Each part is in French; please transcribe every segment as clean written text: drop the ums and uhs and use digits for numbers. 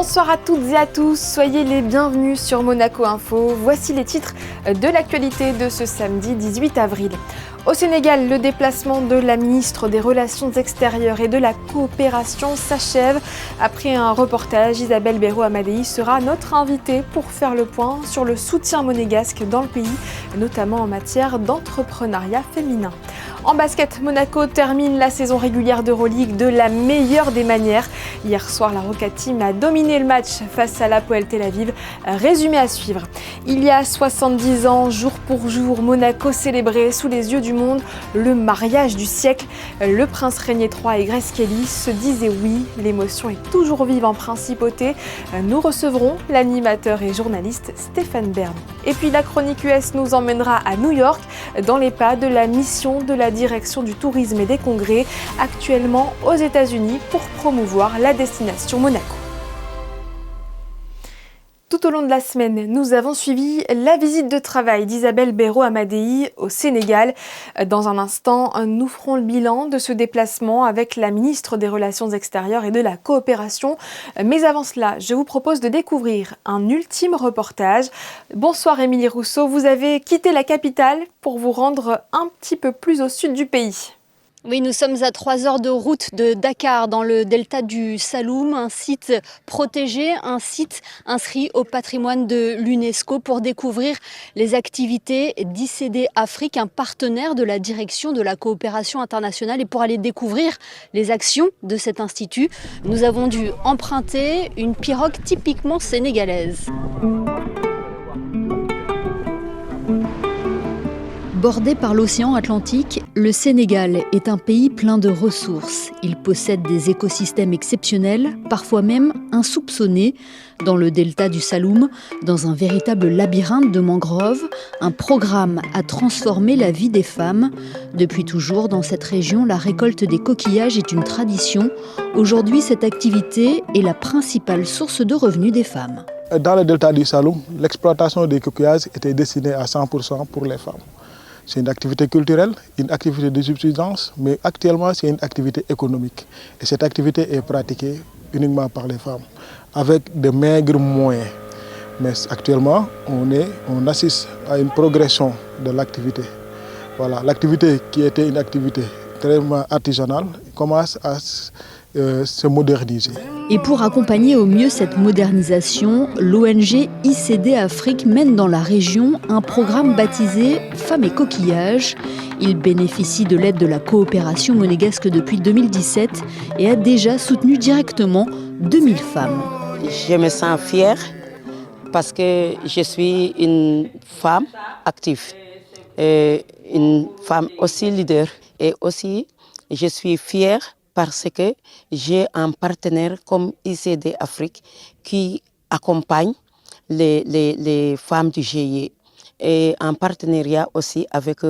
Bonsoir à toutes et à tous, soyez les bienvenus sur Monaco Info. Voici les titres de l'actualité de ce samedi 18 avril. Au Sénégal, le déplacement de la ministre des Relations extérieures et de la coopération s'achève. Après un reportage, Isabelle Béraud-Amadei sera notre invitée pour faire le point sur le soutien monégasque dans le pays, notamment en matière d'entrepreneuriat féminin. En basket, Monaco termine la saison régulière d'Euroleague de la meilleure des manières. Hier soir, la Rocket Team a dominé le match face à l'Hapoel Tel Aviv. Résumé à suivre. Il y a 70 ans, jour pour jour, Monaco célébrait sous les yeux du monde le mariage du siècle. Le prince Régnier III et Grace Kelly se disaient oui. L'émotion est toujours vive en principauté. Nous recevrons l'animateur et journaliste Stéphane Bern. Et puis la chronique US nous emmènera à New York, dans les pas de la mission de la direction du tourisme et des congrès, actuellement aux États-Unis pour promouvoir la destination Monaco. Tout au long de la semaine, nous avons suivi la visite de travail d'Isabelle Béraud-Amadei au Sénégal. Dans un instant, nous ferons le bilan de ce déplacement avec la ministre des Relations extérieures et de la coopération. Mais avant cela, je vous propose de découvrir un ultime reportage. Bonsoir Émilie Rousseau, vous avez quitté la capitale pour vous rendre un petit peu plus au sud du pays. Oui, nous sommes à 3 heures de route de Dakar, dans le delta du Saloum, un site protégé, un site inscrit au patrimoine de l'UNESCO pour découvrir les activités d'ICD Afrique, un partenaire de la direction de la coopération internationale. Et pour aller découvrir les actions de cet institut, nous avons dû emprunter une pirogue typiquement sénégalaise. Bordé par l'océan Atlantique, le Sénégal est un pays plein de ressources. Il possède des écosystèmes exceptionnels, parfois même insoupçonnés. Dans le delta du Saloum, dans un véritable labyrinthe de mangroves, un programme a transformé la vie des femmes. Depuis toujours, dans cette région, la récolte des coquillages est une tradition. Aujourd'hui, cette activité est la principale source de revenus des femmes. Dans le delta du Saloum, l'exploitation des coquillages était destinée à 100% pour les femmes. C'est une activité culturelle, une activité de subsistance, mais actuellement c'est une activité économique. Et cette activité est pratiquée uniquement par les femmes, avec de maigres moyens. Mais actuellement, on assiste à une progression de l'activité. Voilà, l'activité qui était une activité très artisanale commence à se moderniser. Et pour accompagner au mieux cette modernisation, l'ONG ICD Afrique mène dans la région un programme baptisé Femmes et Coquillages. Il bénéficie de l'aide de la coopération monégasque depuis 2017 et a déjà soutenu directement 2000 femmes. Je me sens fière parce que je suis une femme active, une femme aussi leader. Et aussi, je suis fière parce que j'ai un partenaire comme ICD Afrique qui accompagne les femmes du GIE et en partenariat aussi avec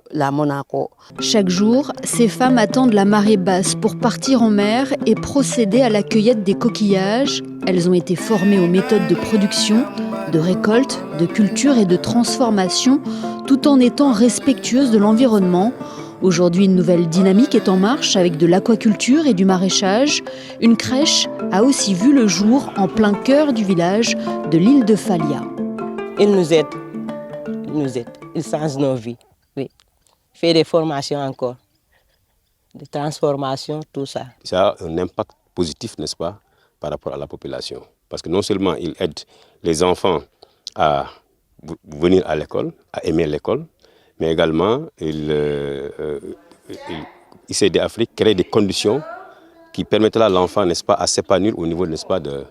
la Monaco. Chaque jour, ces femmes attendent la marée basse pour partir en mer et procéder à la cueillette des coquillages. Elles ont été formées aux méthodes de production, de récolte, de culture et de transformation, tout en étant respectueuses de l'environnement. Aujourd'hui, une nouvelle dynamique est en marche avec de l'aquaculture et du maraîchage. Une crèche a aussi vu le jour en plein cœur du village de l'île de Falia. Il nous aide, il change nos vies. Oui. Fait des formations encore, des transformations, tout ça. Ça a un impact positif, n'est-ce pas, par rapport à la population. Parce que non seulement il aide les enfants à venir à l'école, à aimer l'école, mais également ICD Afrique crée des conditions qui permettent à l'enfant, n'est-ce pas, à s'épanouir au niveau, n'est-ce pas, de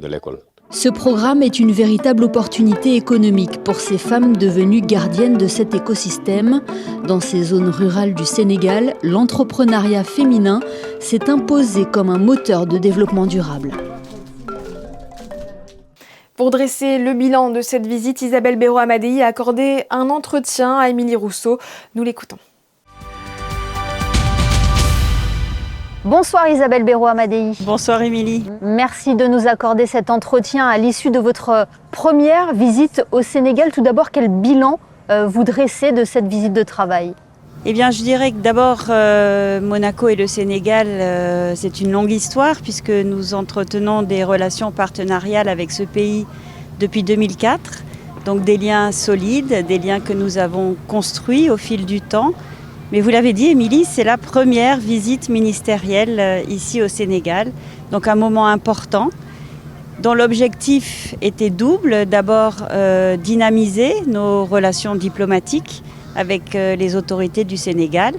l'école. Ce programme est une véritable opportunité économique pour ces femmes devenues gardiennes de cet écosystème. Dans ces zones rurales du Sénégal, l'entrepreneuriat féminin s'est imposé comme un moteur de développement durable. Pour dresser le bilan de cette visite, Isabelle Béraud-Amadei a accordé un entretien à Émilie Rousseau. Nous l'écoutons. Bonsoir Isabelle Béraud-Amadei. Bonsoir Émilie. Merci de nous accorder cet entretien à l'issue de votre première visite au Sénégal. Tout d'abord, quel bilan vous dressez de cette visite de travail ? Eh bien, je dirais que d'abord, Monaco et le Sénégal, c'est une longue histoire puisque nous entretenons des relations partenariales avec ce pays depuis 2004. Donc des liens solides, des liens que nous avons construits au fil du temps. Mais vous l'avez dit, Émilie, c'est la première visite ministérielle ici au Sénégal. Donc un moment important dont l'objectif était double. D'abord, dynamiser nos relations diplomatiques avec les autorités du Sénégal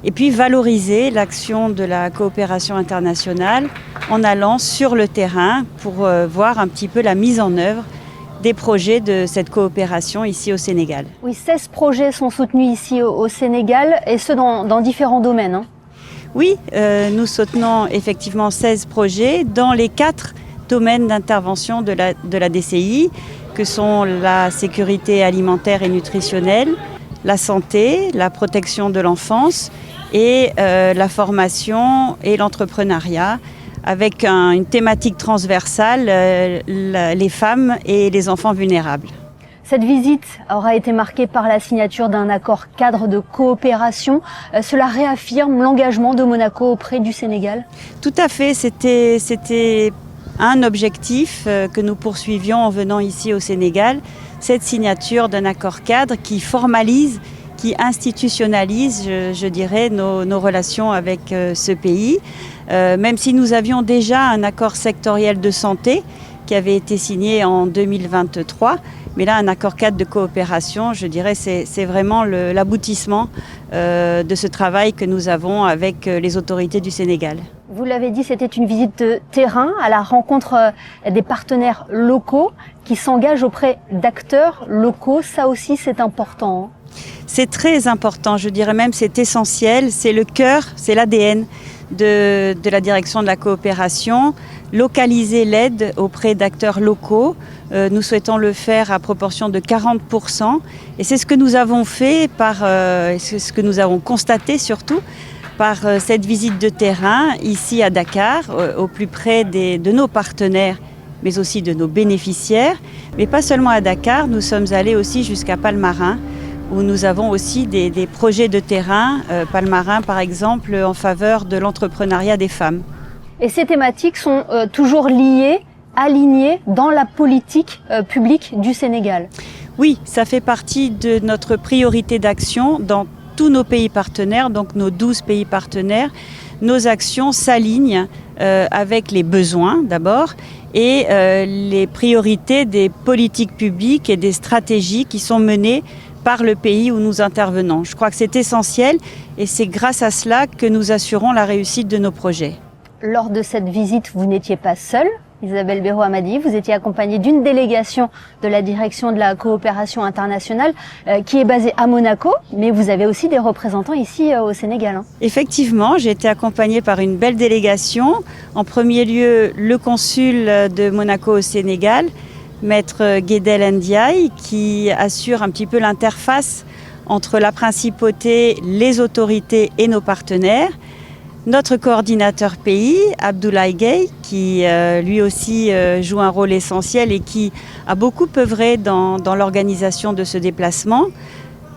et puis valoriser l'action de la coopération internationale en allant sur le terrain pour voir un petit peu la mise en œuvre des projets de cette coopération ici au Sénégal. Oui, 16 projets sont soutenus ici au Sénégal et ce dans différents domaines. Hein. Oui, nous soutenons effectivement 16 projets dans les 4 domaines d'intervention de la DCI que sont la sécurité alimentaire et nutritionnelle, la santé, la protection de l'enfance et la formation et l'entrepreneuriat avec une thématique transversale, les femmes et les enfants vulnérables. Cette visite aura été marquée par la signature d'un accord cadre de coopération. Cela réaffirme l'engagement de Monaco auprès du Sénégal ? Tout à fait, c'était un objectif que nous poursuivions en venant ici au Sénégal, cette signature d'un accord cadre qui formalise, qui institutionnalise, je dirais, nos relations avec ce pays. Même si nous avions déjà un accord sectoriel de santé qui avait été signé en 2023, mais là, un accord cadre de coopération, je dirais, c'est vraiment l'aboutissement de ce travail que nous avons avec les autorités du Sénégal. Vous l'avez dit, c'était une visite de terrain à la rencontre des partenaires locaux qui s'engagent auprès d'acteurs locaux. Ça aussi, c'est important. C'est très important, je dirais même c'est essentiel, c'est le cœur, c'est l'ADN de la direction de la coopération. Localiser l'aide auprès d'acteurs locaux, nous souhaitons le faire à proportion de 40%. Et c'est ce que nous avons fait, c'est ce que nous avons constaté surtout, par cette visite de terrain ici à Dakar, au plus près de nos partenaires, mais aussi de nos bénéficiaires. Mais pas seulement à Dakar, nous sommes allés aussi jusqu'à Palmarin, où nous avons aussi des projets de terrain, Palmarin par exemple, en faveur de l'entrepreneuriat des femmes. Et ces thématiques sont toujours liées, alignées dans la politique publique du Sénégal. Oui, ça fait partie de notre priorité d'action dans tous nos pays partenaires, donc nos 12 pays partenaires. Nos actions s'alignent avec les besoins d'abord et les priorités des politiques publiques et des stratégies qui sont menées par le pays où nous intervenons. Je crois que c'est essentiel et c'est grâce à cela que nous assurons la réussite de nos projets. Lors de cette visite, vous n'étiez pas seule, Isabelle Béraud-Hamadi, vous étiez accompagnée d'une délégation de la direction de la coopération internationale qui est basée à Monaco, mais vous avez aussi des représentants ici au Sénégal. Hein. Effectivement, j'ai été accompagnée par une belle délégation. En premier lieu, le consul de Monaco au Sénégal, Maître Guédel Ndiaye, qui assure un petit peu l'interface entre la principauté, les autorités et nos partenaires. Notre coordinateur pays, Abdoulaye Gueye, qui lui aussi joue un rôle essentiel et qui a beaucoup œuvré dans l'organisation de ce déplacement.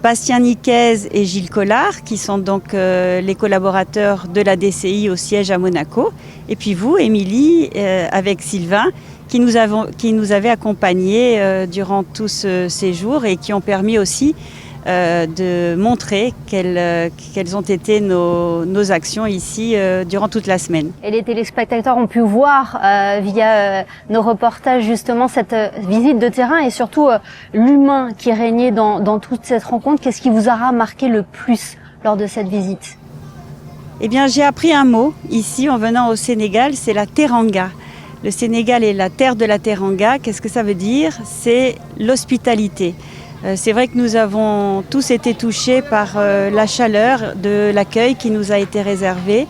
Bastien Niquez et Gilles Collard, qui sont donc les collaborateurs de la DCI au siège à Monaco. Et puis vous, Émilie, avec Sylvain, qui nous avaient accompagnés durant tout ce séjour et qui ont permis aussi de montrer quelles ont été nos actions ici durant toute la semaine. Et les téléspectateurs ont pu voir via nos reportages justement cette visite de terrain et surtout l'humain qui régnait dans toute cette rencontre. Qu'est-ce qui vous aura marqué le plus lors de cette visite ? Eh bien, j'ai appris un mot ici en venant au Sénégal, c'est la teranga. Le Sénégal est la terre de la teranga. Qu'est-ce que ça veut dire ? C'est l'hospitalité. C'est vrai que nous avons tous été touchés par la chaleur de l'accueil qui nous a été réservé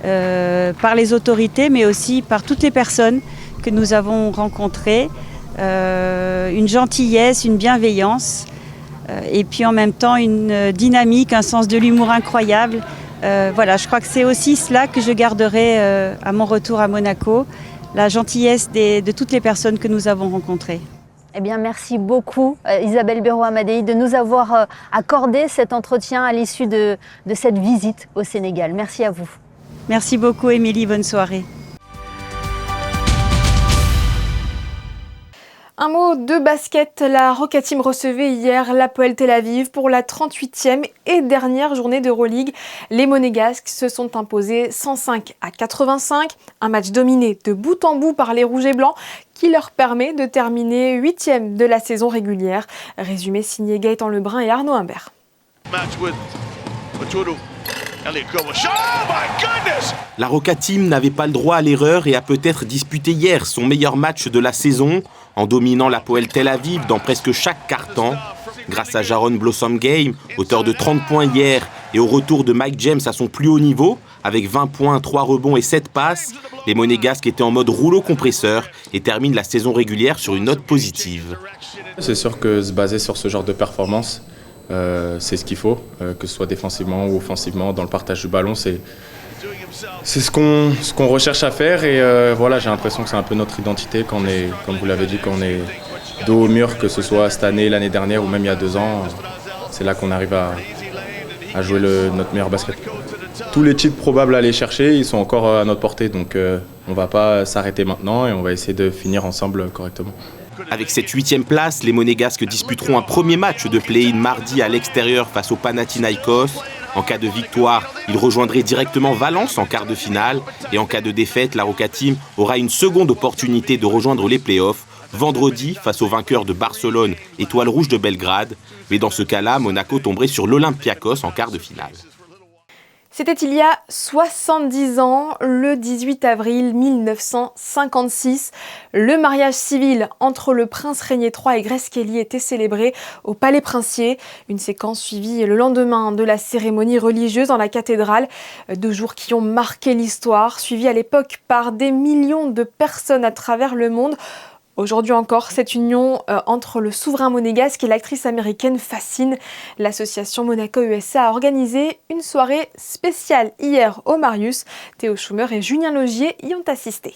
par les autorités, mais aussi par toutes les personnes que nous avons rencontrées. Une gentillesse, une bienveillance, et puis en même temps une dynamique, un sens de l'humour incroyable. Voilà, je crois que c'est aussi cela que je garderai à mon retour à Monaco, la gentillesse de toutes les personnes que nous avons rencontrées. Eh bien, merci beaucoup Isabelle Béraud-Amadei de nous avoir accordé cet entretien à l'issue de cette visite au Sénégal. Merci à vous. Merci beaucoup Émilie, bonne soirée. Un mot de basket, la Roca Team recevait hier l'Hapoel Tel Aviv pour la 38e et dernière journée d'Euroleague. Les Monégasques se sont imposés 105-85, un match dominé de bout en bout par les Rouges et Blancs qui leur permet de terminer 8e de la saison régulière. Résumé signé Gaëtan Lebrun et Arnaud Humbert. La Roca Team n'avait pas le droit à l'erreur et a peut-être disputé hier son meilleur match de la saison en dominant l'Hapoel Tel Aviv dans presque chaque quart-temps. Grâce à Jaron Blossom Game, auteur de 30 points hier, et au retour de Mike James à son plus haut niveau, avec 20 points, 3 rebonds et 7 passes, les Monégasques étaient en mode rouleau compresseur et terminent la saison régulière sur une note positive. C'est sûr que se baser sur ce genre de performance, c'est ce qu'il faut, que ce soit défensivement ou offensivement, dans le partage du ballon, c'est ce qu'on recherche à faire et voilà, j'ai l'impression que c'est un peu notre identité quand on est, comme vous l'avez dit, quand on est dos au mur, que ce soit cette année, l'année dernière ou même il y a 2 ans, c'est là qu'on arrive à jouer notre meilleur basket. Tous les titres probables à aller chercher, ils sont encore à notre portée, donc on ne va pas s'arrêter maintenant et on va essayer de finir ensemble correctement. Avec cette 8e place, les Monégasques disputeront un premier match de play-in mardi à l'extérieur face au Panathinaikos. En cas de victoire, ils rejoindraient directement Valence en quart de finale. Et en cas de défaite, la Roca Team aura une seconde opportunité de rejoindre les playoffs vendredi face au vainqueur de Barcelone, Étoile Rouge de Belgrade. Mais dans ce cas-là, Monaco tomberait sur l'Olympiakos en quart de finale. C'était il y a 70 ans, le 18 avril 1956. Le mariage civil entre le prince Régnier III et Grace Kelly était célébré au Palais Princier. Une séquence suivie le lendemain de la cérémonie religieuse dans la cathédrale. 2 jours qui ont marqué l'histoire, suivis à l'époque par des millions de personnes à travers le monde. Aujourd'hui encore, cette union entre le souverain monégasque et l'actrice américaine fascine. L'association Monaco-USA a organisé une soirée spéciale hier au Marius. Théo Schumer et Julien Laugier y ont assisté.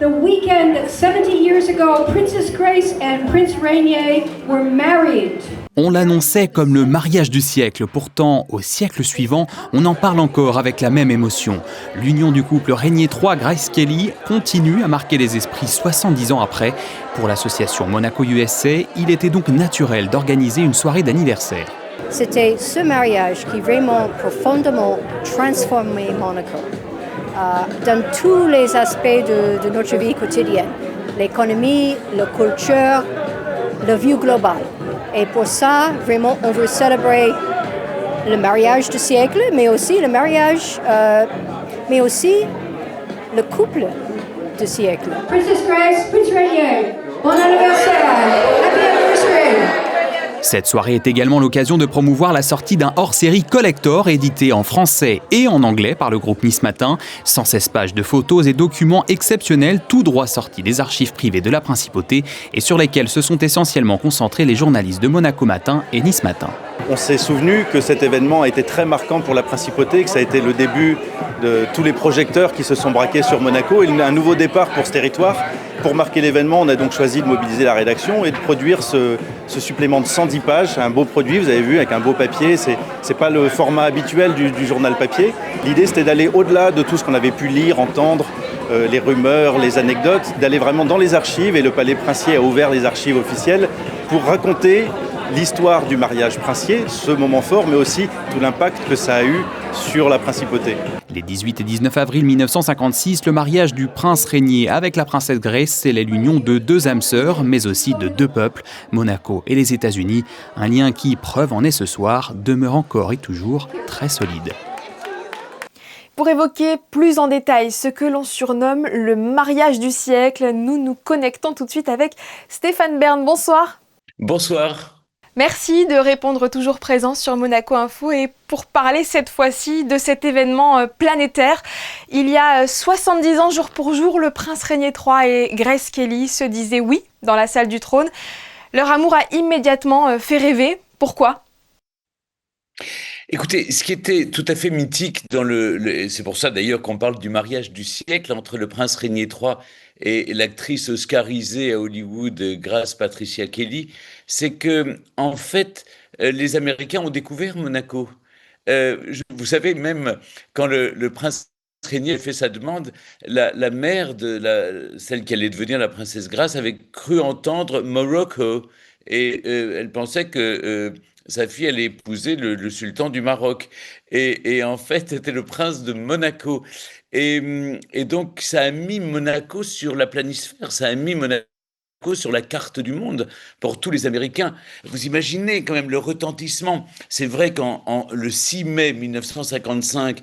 The weekend 70 years ago, Princess Grace and Prince Régnier were married. On l'annonçait comme le mariage du siècle. Pourtant, au siècle suivant, on en parle encore avec la même émotion. L'union du couple Régnier III-Grace Kelly continue à marquer les esprits 70 ans après. Pour l'association Monaco-USA, il était donc naturel d'organiser une soirée d'anniversaire. C'était ce mariage qui vraiment profondément transformé Monaco dans tous les aspects de notre vie quotidienne. L'économie, la culture, la vue globale. Et pour ça, vraiment, on veut célébrer le mariage du siècle, mais aussi le mariage, mais aussi le couple du siècle. Princess Grace, Prince Régnier, bon anniversaire, happy anniversary. Cette soirée est également l'occasion de promouvoir la sortie d'un hors-série collector édité en français et en anglais par le groupe Nice Matin. 116 pages de photos et documents exceptionnels, tout droit sortis des archives privées de la Principauté et sur lesquels se sont essentiellement concentrés les journalistes de Monaco Matin et Nice Matin. On s'est souvenu que cet événement a été très marquant pour la Principauté, que ça a été le début de tous les projecteurs qui se sont braqués sur Monaco et un nouveau départ pour ce territoire. Pour marquer l'événement, on a donc choisi de mobiliser la rédaction et de produire ce supplément de 110 pages, un beau produit, vous avez vu, avec un beau papier. C'est pas le format habituel du journal papier. L'idée, c'était d'aller au-delà de tout ce qu'on avait pu lire, entendre, les rumeurs, les anecdotes, d'aller vraiment dans les archives. Et le Palais Princier a ouvert les archives officielles pour raconter l'histoire du mariage princier, ce moment fort, mais aussi tout l'impact que ça a eu sur la Principauté. Les 18 et 19 avril 1956, le mariage du prince Régnier avec la princesse Grace scellait l'union de 2 âmes sœurs, mais aussi de 2 peuples, Monaco et les États-Unis. Un lien qui, preuve en est ce soir, demeure encore et toujours très solide. Pour évoquer plus en détail ce que l'on surnomme le mariage du siècle, nous nous connectons tout de suite avec Stéphane Bern. Bonsoir. Bonsoir. Merci de répondre toujours présent sur Monaco Info et pour parler cette fois-ci de cet événement planétaire. Il y a 70 ans, jour pour jour, le prince Régnier III et Grace Kelly se disaient oui dans la salle du trône. Leur amour a immédiatement fait rêver. Pourquoi ? Écoutez, ce qui était tout à fait mythique c'est pour ça d'ailleurs qu'on parle du mariage du siècle entre le prince Régnier III et l'actrice oscarisée à Hollywood, Grace Patricia Kelly, c'est que en fait, les Américains ont découvert Monaco. Vous savez, même quand le prince Régnier a fait sa demande, la mère celle qui allait devenir la princesse Grace avait cru entendre Morocco et elle pensait que sa fille allait épouser le sultan du Maroc. Et en fait, c'était le prince de Monaco. Et donc, ça a mis Monaco sur la planisphère, ça a mis Monaco sur la carte du monde pour tous les Américains. Vous imaginez quand même le retentissement. C'est vrai le 6 mai 1955,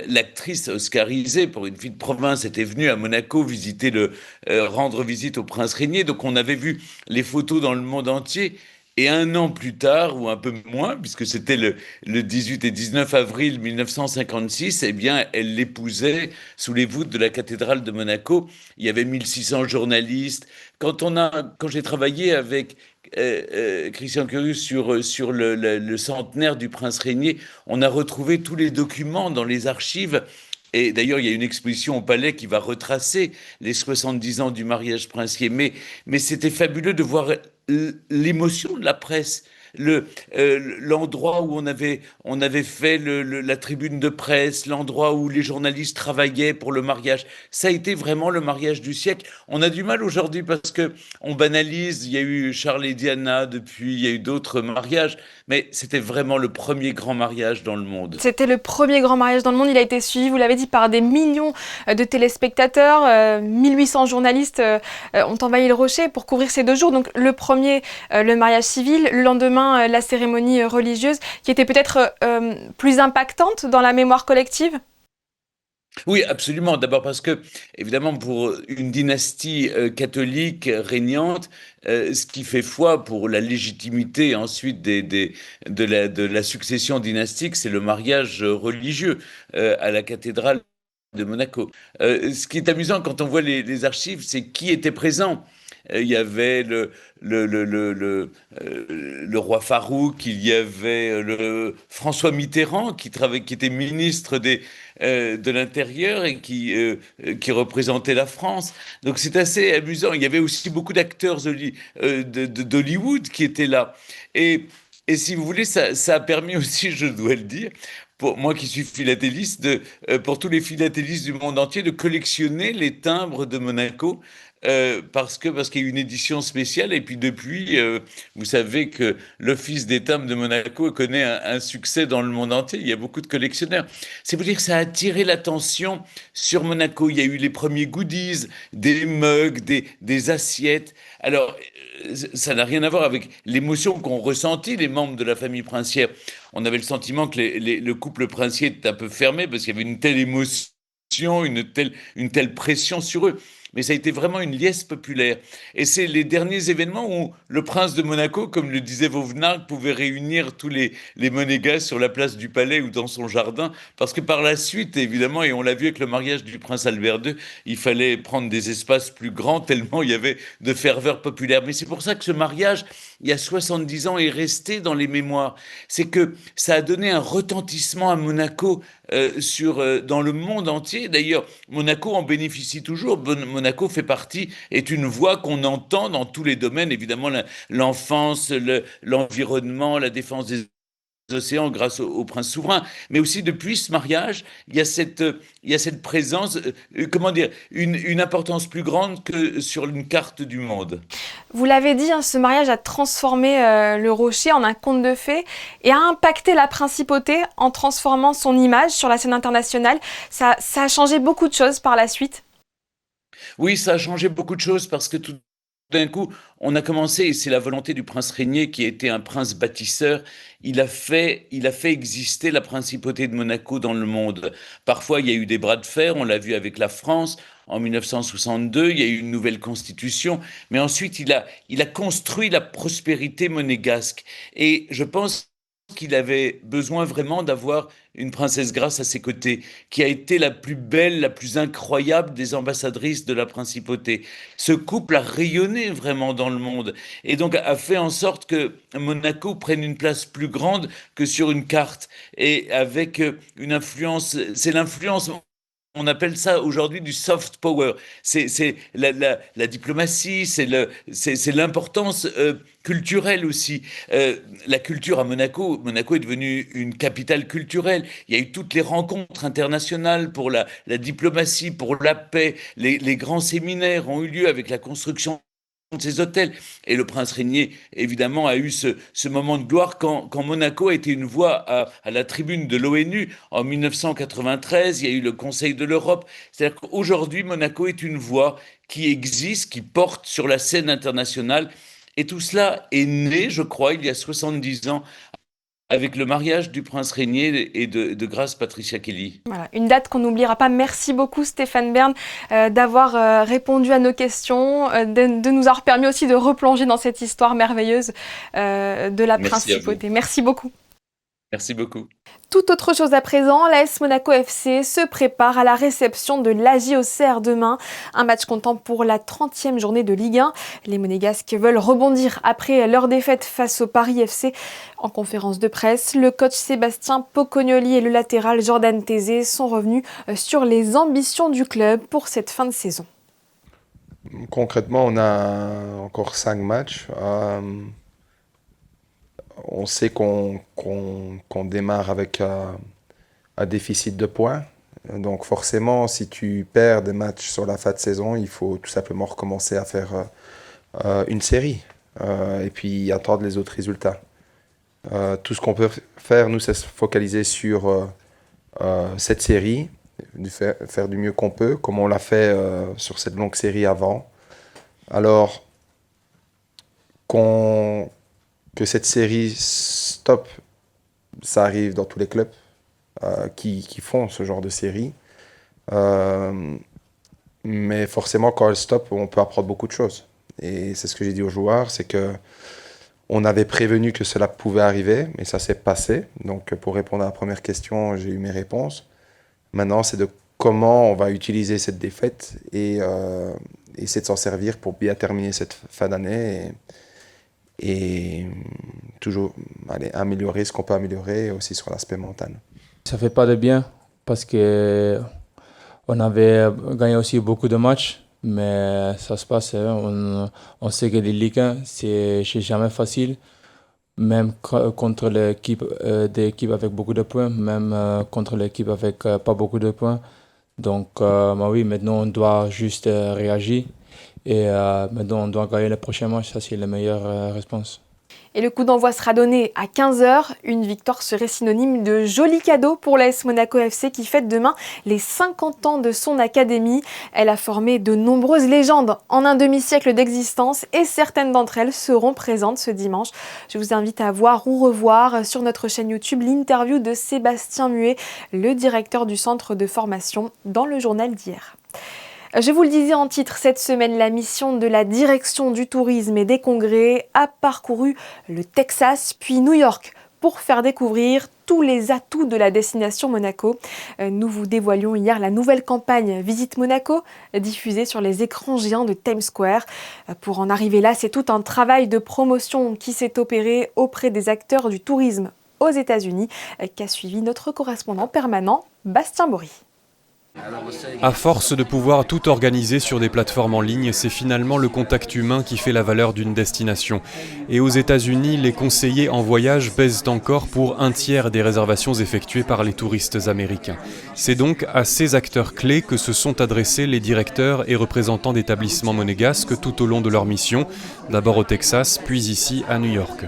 l'actrice oscarisée pour une fille de province était venue à Monaco rendre visite au prince Régnier. Donc on avait vu les photos dans le monde entier. Et un an plus tard, ou un peu moins, puisque c'était le 18 et 19 avril 1956, eh bien, elle l'épousait sous les voûtes de la cathédrale de Monaco. Il y avait 1600 journalistes. Quand j'ai travaillé avec Christian Curius sur le centenaire du prince Régnier, on a retrouvé tous les documents dans les archives. Et d'ailleurs, il y a une exposition au Palais qui va retracer les 70 ans du mariage princier. Mais c'était fabuleux de voir l'émotion de la presse. L'endroit où on avait fait la tribune de presse, l'endroit où les journalistes travaillaient pour le mariage, ça a été vraiment le mariage du siècle. On a du mal aujourd'hui parce que on banalise. Il y a eu Charles et Diana, depuis il y a eu d'autres mariages, mais c'était vraiment le premier grand mariage dans le monde. C'était le premier grand mariage dans le monde. Il a été suivi, vous l'avez dit, par des millions de téléspectateurs. 1800 journalistes ont envahi le Rocher pour couvrir ces 2 jours. Donc le premier, le mariage civil, le lendemain, la cérémonie religieuse, qui était peut-être plus impactante dans la mémoire collective? Oui, absolument. D'abord parce que, évidemment, pour une dynastie catholique régnante, ce qui fait foi pour la légitimité ensuite de la succession dynastique, c'est le mariage religieux à la cathédrale de Monaco. Ce qui est amusant quand on voit les archives, c'est qui était présent. Il y avait le roi Farouk, il y avait le François Mitterrand qui était ministre de l'Intérieur et qui représentait la France. Donc c'est assez amusant. Il y avait aussi beaucoup d'acteurs d'Hollywood qui étaient là. Et si vous voulez, ça a permis aussi, je dois le dire, pour moi qui suis philatéliste, pour tous les philatélistes du monde entier, de collectionner les timbres de Monaco. Parce qu'il y a eu une édition spéciale et puis depuis, vous savez que l'Office des timbres de Monaco connaît un succès dans le monde entier. Il y a beaucoup de collectionneurs. C'est pour dire que ça a attiré l'attention sur Monaco. Il y a eu les premiers goodies, des mugs, des assiettes. Alors, ça n'a rien à voir avec l'émotion qu'ont ressenti les membres de la famille princière. On avait le sentiment que le couple princier était un peu fermé parce qu'il y avait une telle émotion, une telle pression sur eux. Mais ça a été vraiment une liesse populaire. Et c'est les derniers événements où le prince de Monaco, comme le disait Vauvenargues, pouvait réunir tous les monégasques sur la place du Palais ou dans son jardin. Parce que par la suite, évidemment, et on l'a vu avec le mariage du prince Albert II, il fallait prendre des espaces plus grands tellement il y avait de ferveur populaire. Mais c'est pour ça que ce mariage, il y a 70 ans, est resté dans les mémoires. C'est que ça a donné un retentissement à Monaco dans le monde entier. D'ailleurs, Monaco en bénéficie toujours. Monaco est une voix qu'on entend dans tous les domaines, évidemment l'enfance, l'environnement, la défense des océans grâce au prince souverain, mais aussi depuis ce mariage, il y a cette présence, comment dire, une importance plus grande que sur une carte du monde. Vous l'avez dit, ce mariage a transformé le Rocher en un conte de fées et a impacté la principauté en transformant son image sur la scène internationale. Ça a changé beaucoup de choses par la suite. Oui, ça a changé beaucoup de choses parce que tout d'un coup, on a commencé, et c'est la volonté du prince Régnier qui était un prince bâtisseur, il a fait exister la principauté de Monaco dans le monde. Parfois, il y a eu des bras de fer, on l'a vu avec la France en 1962, il y a eu une nouvelle constitution, mais ensuite il a construit la prospérité monégasque. Et je pense qu'il avait besoin vraiment d'avoir une princesse Grace à ses côtés, qui a été la plus belle, la plus incroyable des ambassadrices de la principauté. Ce couple a rayonné vraiment dans le monde et donc a fait en sorte que Monaco prenne une place plus grande que sur une carte et avec une influence, c'est l'influence. On appelle ça aujourd'hui du soft power. C'est la diplomatie, c'est l'importance culturelle aussi. La culture à Monaco est devenue une capitale culturelle. Il y a eu toutes les rencontres internationales pour la diplomatie, pour la paix. Les grands séminaires ont eu lieu avec la construction de ces hôtels. Et le prince régnier, évidemment, a eu ce moment de gloire quand Monaco a été une voix à la tribune de l'ONU en 1993. Il y a eu le Conseil de l'Europe. C'est-à-dire qu'aujourd'hui, Monaco est une voix qui existe, qui porte sur la scène internationale. Et tout cela est né, je crois, il y a 70 ans, avec le mariage du prince régnier et de Grace Patricia Kelly. Voilà, une date qu'on n'oubliera pas. Merci beaucoup Stéphane Bern d'avoir répondu à nos questions, de nous avoir permis aussi de replonger dans cette histoire merveilleuse de la principauté. Merci beaucoup. Merci beaucoup. Tout autre chose à présent, l'AS Monaco FC se prépare à la réception de l'AJOCR demain. Un match comptant pour la 30e journée de Ligue 1. Les Monégasques veulent rebondir après leur défaite face au Paris FC. En conférence de presse, le coach Sébastien Pocognoli et le latéral Jordan Tézé sont revenus sur les ambitions du club pour cette fin de saison. Concrètement, on a encore 5 matchs. On sait qu'on démarre avec un déficit de points. Donc forcément, si tu perds des matchs sur la fin de saison, il faut tout simplement recommencer à faire une série et puis attendre les autres résultats. Tout ce qu'on peut faire, nous, c'est se focaliser sur cette série, faire du mieux qu'on peut, comme on l'a fait sur cette longue série avant. Alors, que cette série stop, ça arrive dans tous les clubs qui font ce genre de série. Mais forcément, quand elle stop, on peut apprendre beaucoup de choses. Et c'est ce que j'ai dit aux joueurs, c'est qu'on avait prévenu que cela pouvait arriver, mais ça s'est passé. Donc pour répondre à la première question, j'ai eu mes réponses. Maintenant, c'est de comment on va utiliser cette défaite et essayer de s'en servir pour bien terminer cette fin d'année. Et toujours améliorer ce qu'on peut améliorer aussi sur l'aspect mental. Ça fait pas de bien parce que on avait gagné aussi beaucoup de matchs, mais ça se passe. On sait que les Ligue 1, c'est jamais facile, même contre l'équipe des équipes avec beaucoup de points, même contre l'équipe avec pas beaucoup de points. Donc oui, maintenant on doit juste réagir. Et maintenant, on doit gagner le prochain match, ça c'est la meilleure réponse. Et le coup d'envoi sera donné à 15h. Une victoire serait synonyme de joli cadeau pour l'AS Monaco FC qui fête demain les 50 ans de son académie. Elle a formé de nombreuses légendes en un demi-siècle d'existence et certaines d'entre elles seront présentes ce dimanche. Je vous invite à voir ou revoir sur notre chaîne YouTube l'interview de Sébastien Muet, le directeur du centre de formation, dans le journal d'hier. Je vous le disais en titre, cette semaine, la mission de la direction du tourisme et des congrès a parcouru le Texas puis New York pour faire découvrir tous les atouts de la destination Monaco. Nous vous dévoilions hier la nouvelle campagne Visite Monaco, diffusée sur les écrans géants de Times Square. Pour en arriver là, c'est tout un travail de promotion qui s'est opéré auprès des acteurs du tourisme aux États-Unis, qu'a suivi notre correspondant permanent, Bastien Bory. À force de pouvoir tout organiser sur des plateformes en ligne, c'est finalement le contact humain qui fait la valeur d'une destination. Et aux États-Unis, les conseillers en voyage pèsent encore pour 1/3 des réservations effectuées par les touristes américains. C'est donc à ces acteurs clés que se sont adressés les directeurs et représentants d'établissements monégasques tout au long de leur mission, d'abord au Texas, puis ici à New York.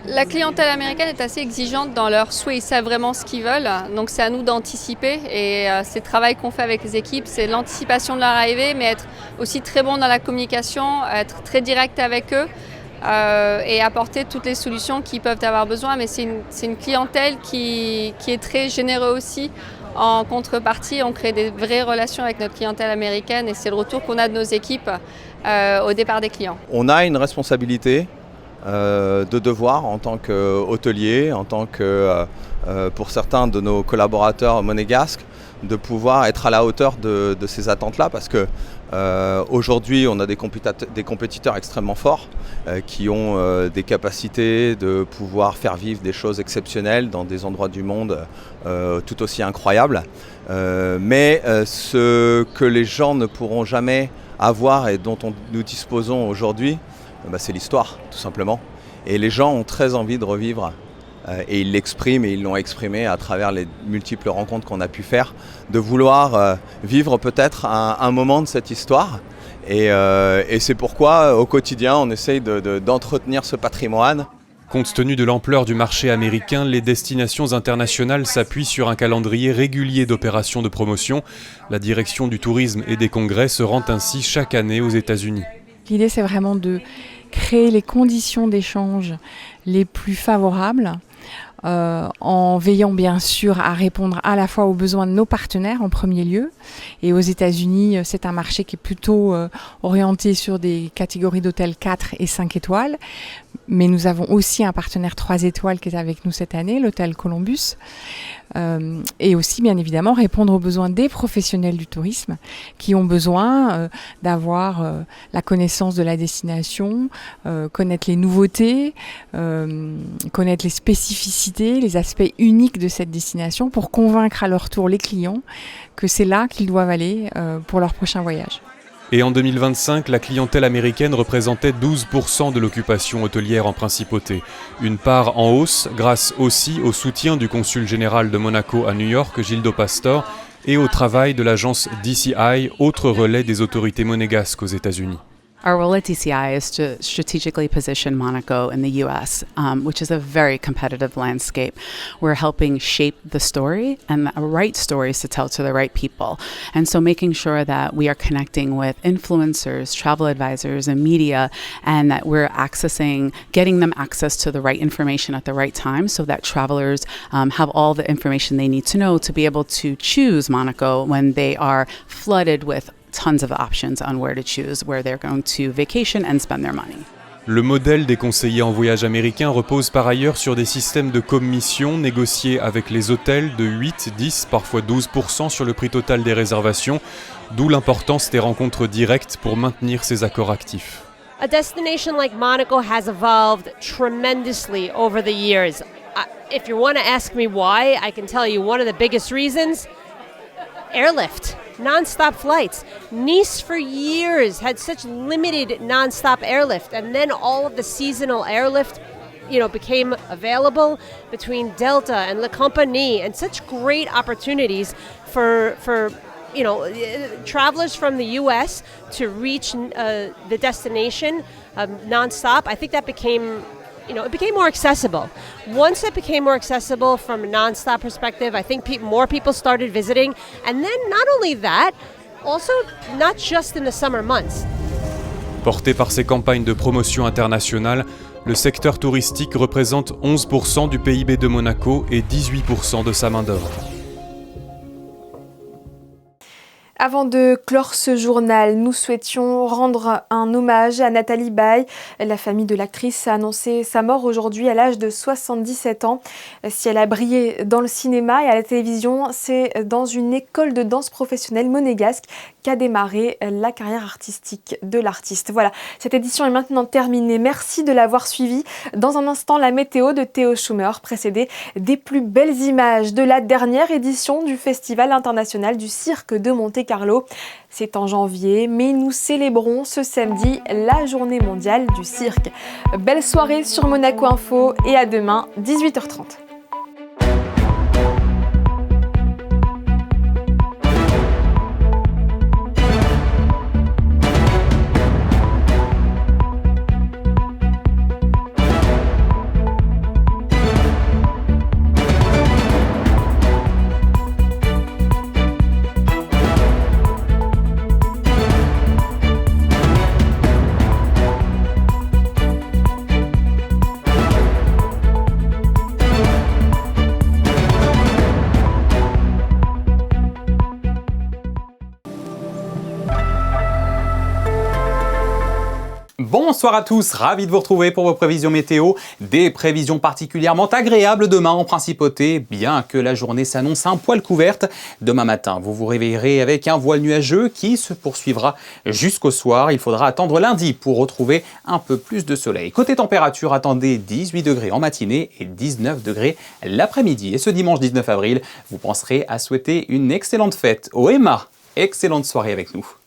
La clientèle américaine est assez exigeante dans leurs souhaits, ils savent vraiment ce qu'ils veulent, donc c'est à nous d'anticiper et c'est le travail qu'on fait avec les équipes, c'est l'anticipation de leur arrivée, mais être aussi très bon dans la communication, être très direct avec eux et apporter toutes les solutions qu'ils peuvent avoir besoin, mais c'est une clientèle qui est très généreuse aussi. En contrepartie, on crée des vraies relations avec notre clientèle américaine et c'est le retour qu'on a de nos équipes au départ des clients. On a une responsabilité de devoir en tant qu'hôtelier, en tant que, pour certains de nos collaborateurs monégasques, de pouvoir être à la hauteur de ces attentes-là, parce que aujourd'hui on a des compétiteurs extrêmement forts qui ont des capacités de pouvoir faire vivre des choses exceptionnelles dans des endroits du monde tout aussi incroyables. Mais ce que les gens ne pourront jamais avoir et dont nous disposons aujourd'hui, c'est l'histoire, tout simplement. Et les gens ont très envie de revivre, et ils l'expriment, et ils l'ont exprimé à travers les multiples rencontres qu'on a pu faire, de vouloir vivre peut-être un moment de cette histoire. Et c'est pourquoi, au quotidien, on essaye d'entretenir ce patrimoine. Compte tenu de l'ampleur du marché américain, les destinations internationales s'appuient sur un calendrier régulier d'opérations de promotion. La direction du tourisme et des congrès se rend ainsi chaque année aux États-Unis. L'idée, c'est vraiment de créer les conditions d'échange les plus favorables, en veillant bien sûr à répondre à la fois aux besoins de nos partenaires en premier lieu. Et aux États-Unis, c'est un marché qui est plutôt orienté sur des catégories d'hôtels 4 et 5 étoiles. Mais nous avons aussi un partenaire 3 étoiles qui est avec nous cette année, l'hôtel Columbus. Et aussi, bien évidemment, répondre aux besoins des professionnels du tourisme qui ont besoin d'avoir la connaissance de la destination, connaître les nouveautés, connaître les spécificités, les aspects uniques de cette destination pour convaincre à leur tour les clients que c'est là qu'ils doivent aller pour leur prochain voyage. Et en 2025, la clientèle américaine représentait 12% de l'occupation hôtelière en principauté. Une part en hausse grâce aussi au soutien du consul général de Monaco à New York, Gildo Pastor, et au travail de l'agence DCI, autre relais des autorités monégasques aux États-Unis. Our role at DCI is to strategically position Monaco in the U.S., which is a very competitive landscape. We're helping shape the story and the right stories to tell to the right people. And so making sure that we are connecting with influencers, travel advisors, and media, and that we're getting them access to the right information at the right time so that travelers have all the information they need to know to be able to choose Monaco when they are flooded with tons of options on where to choose, where they're going to vacation and spend their money. Le modèle des conseillers en voyage américains repose par ailleurs sur des systèmes de commission négociés avec les hôtels de 8, 10, parfois 12% sur le prix total des réservations, d'où l'importance des rencontres directes pour maintenir ces accords actifs. A destination like Monaco has evolved tremendously over the years. If you want to ask me why, I can tell you one of the biggest reasons: airlift. Non-stop flights. Nice for years had such limited non-stop airlift, and then all of the seasonal airlift, became available between Delta and La Compagnie, and such great opportunities for travelers from the U.S. to reach the destination non-stop. I think that became more accessible. Once it became more accessible from a non-stop perspective, I think more people started visiting. And then not only that, also not just in the summer months. Porté par ces campagnes de promotion internationale, le secteur touristique représente 11% du PIB de Monaco et 18% de sa main-d'œuvre. Avant de clore ce journal, nous souhaitions rendre un hommage à Nathalie Baye. La famille de l'actrice a annoncé sa mort aujourd'hui à l'âge de 77 ans. Si elle a brillé dans le cinéma et à la télévision, c'est dans une école de danse professionnelle monégasque qu'a démarré la carrière artistique de l'artiste. Voilà, cette édition est maintenant terminée. Merci de l'avoir suivie. Dans un instant, la météo de Théo Schumer, précédée des plus belles images de la dernière édition du Festival international du cirque de Monte-Carlo. C'est en janvier, mais nous célébrons ce samedi la journée mondiale du cirque. Belle soirée sur Monaco Info et à demain, 18h30. Bonsoir à tous, ravi de vous retrouver pour vos prévisions météo. Des prévisions particulièrement agréables demain en principauté, bien que la journée s'annonce un poil couverte. Demain matin, vous vous réveillerez avec un voile nuageux qui se poursuivra jusqu'au soir. Il faudra attendre lundi pour retrouver un peu plus de soleil. Côté température, attendez 18 degrés en matinée et 19 degrés l'après-midi. Et ce dimanche 19 avril, vous penserez à souhaiter une excellente fête au Emma. Excellente soirée avec nous.